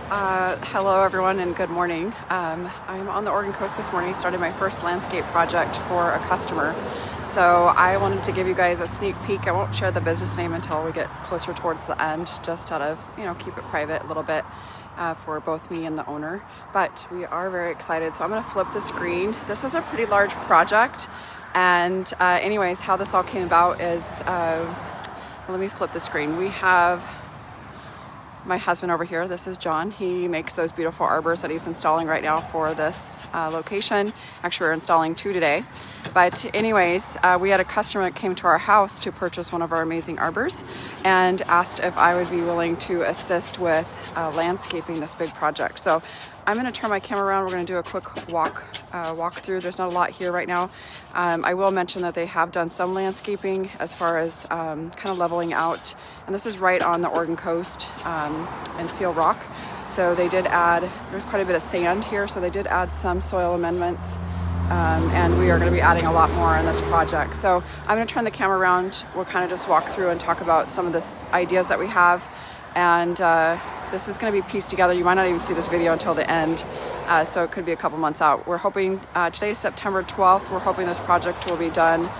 Hello everyone and good morning. I'm on the Oregon coast this morning, starting my first landscape project for a customer. So I wanted to give you guys a sneak peek. I won't share the business name until we get closer towards the end, just out of, keep it private a little bit for both me and the owner. But we are very excited. So I'm going to flip the screen. This is a pretty large project. And anyways, how this all came about is, let me flip the screen. We have my husband over here. This is John. He makes those beautiful arbors that he's installing right now for this location. Actually, we're installing 2 today. But anyways, we had a customer that came to our house to purchase one of our amazing arbors and asked if I would be willing to assist with landscaping this big project. So I'm going to turn my camera around. We're going to do a quick walk through. There's not a lot here right now. I will mention that they have done some landscaping as far as kind of leveling out. And this is right on the Oregon coast in Seal Rock. So they did add, there's quite a bit of sand here. So they did add some soil amendments. And we are going to be adding a lot more in this project. So I'm going to turn the camera around. We'll kind of just walk through and talk about some of the ideas that we have. And this is going to be pieced together. You might not even see this video until the end. So it could be a couple months out. We're hoping, today's September 12th. We're hoping this project will be done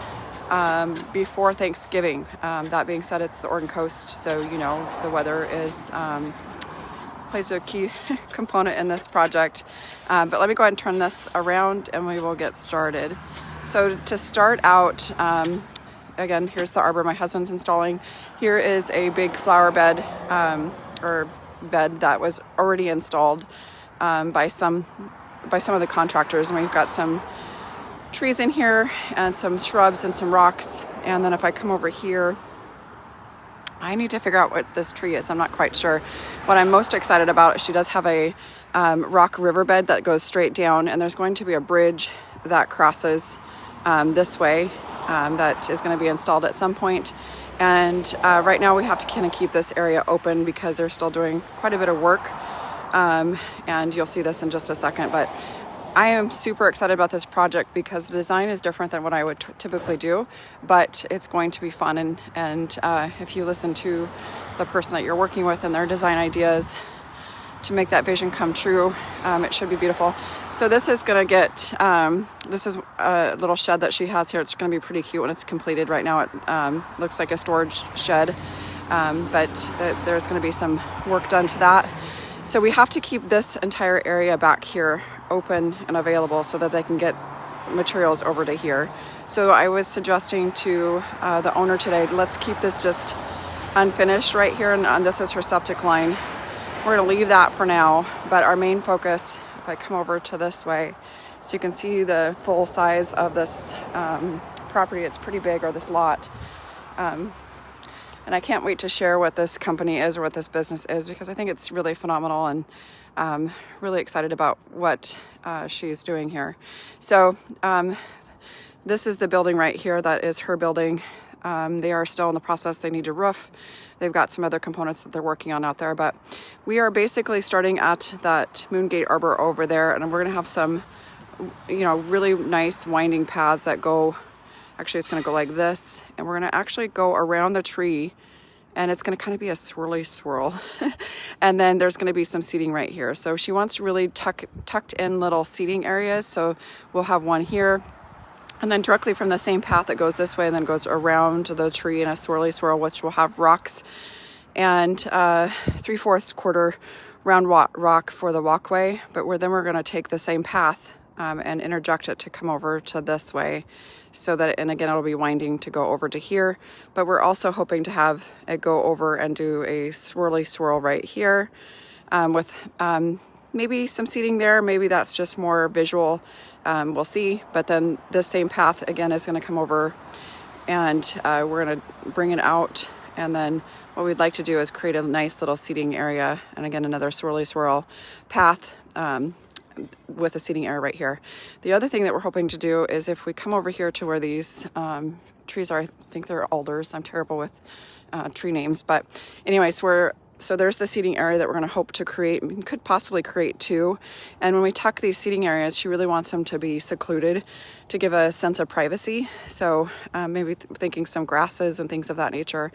before Thanksgiving. That being said, it's the Oregon coast. So, the weather is, plays a key component in this project. But let me go ahead and turn this around and we will get started. So to start out, again, here's the arbor my husband's installing. Here is a big flower bed or bed that was already installed by some of the contractors. And we've got some trees in here and some shrubs and some rocks. And then if I come over here, I need to figure out what this tree is. I'm not quite sure. What I'm most excited about is she does have a rock riverbed that goes straight down, and there's going to be a bridge that crosses this way that is going to be installed at some point. And right now we have to kind of keep this area open because they're still doing quite a bit of work. And you'll see this in just a second. But I am super excited about this project because the design is different than what I would typically do, but it's going to be fun. And if you listen to the person that you're working with and their design ideas to make that vision come true, it should be beautiful. So this is going to get, this is a little shed that she has here. It's going to be pretty cute when it's completed. Right now it looks like a storage shed, but there's going to be some work done to that. So we have to keep this entire area back here open and available so that they can get materials over to here. So I was suggesting to the owner today, let's keep this just unfinished right here. And this is her septic line. We're going to leave that for now. But our main focus, if I come over to this way, so you can see the full size of this property. It's pretty big, or this lot. And I can't wait to share what this company is or what this business is, because I think it's really phenomenal, and really excited about what she's doing here. So this is the building right here. That is her building. They are still in the process. They need a roof. They've got some other components that they're working on out there. But we are basically starting at that Moongate Arbor over there, and we're going to have some, really nice winding paths that go. Actually, it's going to go like this, and we're going to actually go around the tree, and it's going to kind of be a swirly swirl. And then there's going to be some seating right here. So she wants really tucked in little seating areas. So we'll have one here, and then directly from the same path that goes this way and then goes around the tree in a swirly swirl, which will have rocks and 3/4 round rock for the walkway. But then we're going to take the same path and interject it to come over to this way, so that, and again, it'll be winding to go over to here. But we're also hoping to have it go over and do a swirly swirl right here with maybe some seating there. Maybe that's just more visual. We'll see. But then this same path again is going to come over, and we're going to bring it out. And then what we'd like to do is create a nice little seating area. And again, another swirly swirl path with a seating area right here. The other thing that we're hoping to do is, if we come over here to where these trees are, I think they're alders. I'm terrible with tree names, but anyways, we're So there's the seating area that we're going to hope to create. We could possibly create 2. And when we tuck these seating areas, she really wants them to be secluded to give a sense of privacy. So maybe thinking some grasses and things of that nature.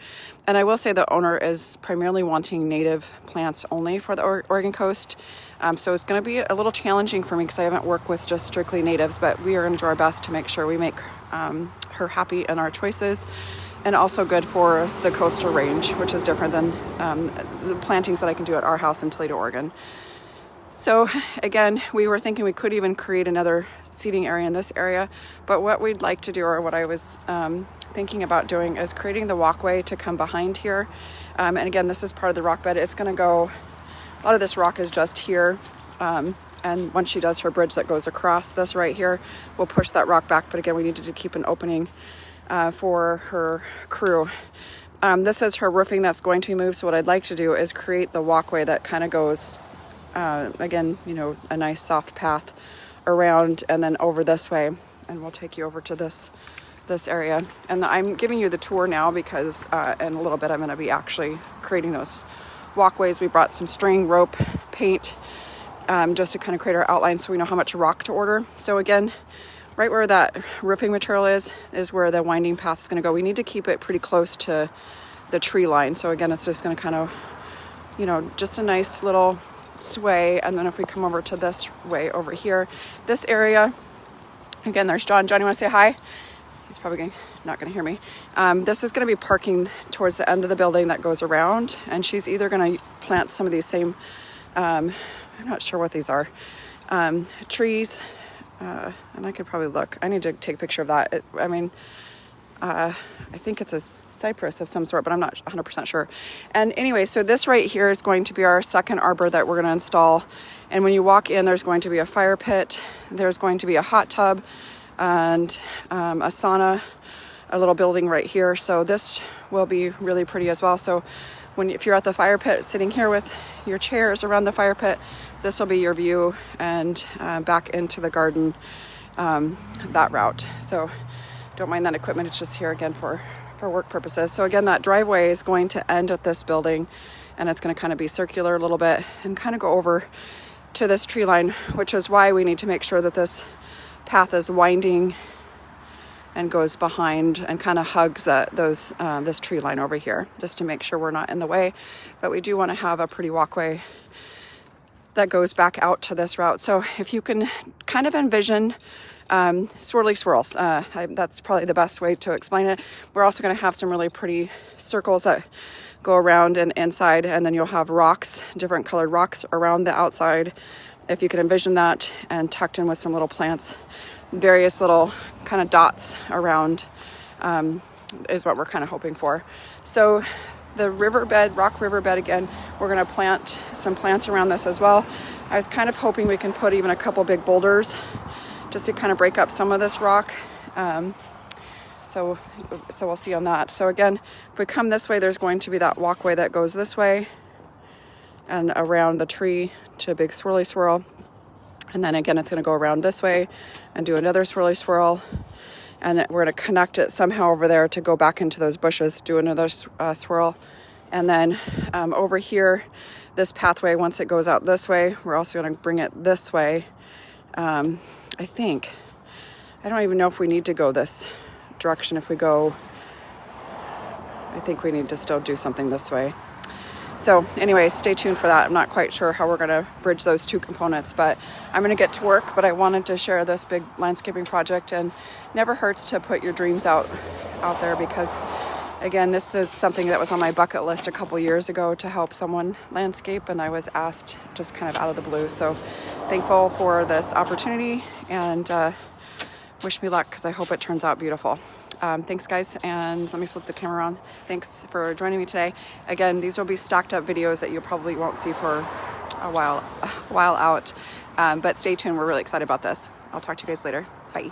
And I will say the owner is primarily wanting native plants only for the Oregon coast. So it's going to be a little challenging for me because I haven't worked with just strictly natives, but we are going to do our best to make sure we make her happy in our choices. And also good for the coastal range, which is different than the plantings that I can do at our house in Toledo, Oregon. So again, we were thinking we could even create another seating area in this area, but what we'd like to do, or what I was thinking about doing, is creating the walkway to come behind here. And again, this is part of the rock bed. It's going to go, a lot of this rock is just here. And once she does her bridge that goes across this right here, we'll push that rock back. But again, we needed to keep an opening for her crew. This is her roofing that's going to be moved. So what I'd like to do is create the walkway that kind of goes, again, you know, a nice soft path around and then over this way. And we'll take you over to this area. And I'm giving you the tour now because in a little bit I'm going to be actually creating those walkways. We brought some string, rope, paint, just to kind of create our outline so we know how much rock to order. So again, right where that roofing material is where the winding path is going to go. We need to keep it pretty close to the tree line. So again, it's just going to kind of, you know, just a nice little sway. And then if we come over to this way over here, this area, again, there's John. John, you want to say hi? He's probably not going to hear me. This is going to be parking towards the end of the building that goes around. And she's either going to plant some of these same, I'm not sure what these are, trees. And I could probably look. I need to take a picture of that. I think it's a cypress of some sort, but I'm not 100% sure. And anyway, so this right here is going to be our second arbor that we're going to install. And when you walk in, there's going to be a fire pit. There's going to be a hot tub and a sauna, a little building right here. So this will be really pretty as well. So if you're at the fire pit sitting here with your chairs around the fire pit, this will be your view and back into the garden that route. So don't mind that equipment. It's just here again for work purposes. So again, that driveway is going to end at this building and it's going to kind of be circular a little bit and kind of go over to this tree line, which is why we need to make sure that this path is winding and goes behind and kind of hugs this tree line over here, just to make sure we're not in the way. But we do want to have a pretty walkway that goes back out to this route. So if you can kind of envision swirly swirls, that's probably the best way to explain it. We're also going to have some really pretty circles that go around and inside, and then you'll have rocks, different colored rocks around the outside. If you could envision that, and tucked in with some little plants, various little kind of dots around is what we're kind of hoping for. So the riverbed, rock riverbed, again, we're going to plant some plants around this as well. I was kind of hoping we can put even a couple big boulders just to kind of break up some of this rock. So we'll see on that. So again, if we come this way, there's going to be that walkway that goes this way and around the tree to a big swirly swirl. And then again, it's going to go around this way and do another swirly swirl. And we're going to connect it somehow over there to go back into those bushes, do another swirl. And then over here, this pathway, once it goes out this way, we're also going to bring it this way. I don't even know if we need to go this direction. If we go, I think we need to still do something this way. So anyway, stay tuned for that. I'm not quite sure how we're going to bridge those two components, but I'm going to get to work. But I wanted to share this big landscaping project, and never hurts to put your dreams out there, because again, this is something that was on my bucket list a couple years ago to help someone landscape, and I was asked just kind of out of the blue. So thankful for this opportunity, and wish me luck, because I hope it turns out beautiful. Thanks guys, and let me flip the camera around. Thanks for joining me today. Again, these will be stacked up videos that you probably won't see for a while out, but stay tuned. We're really excited about this. I'll talk to you guys later. Bye.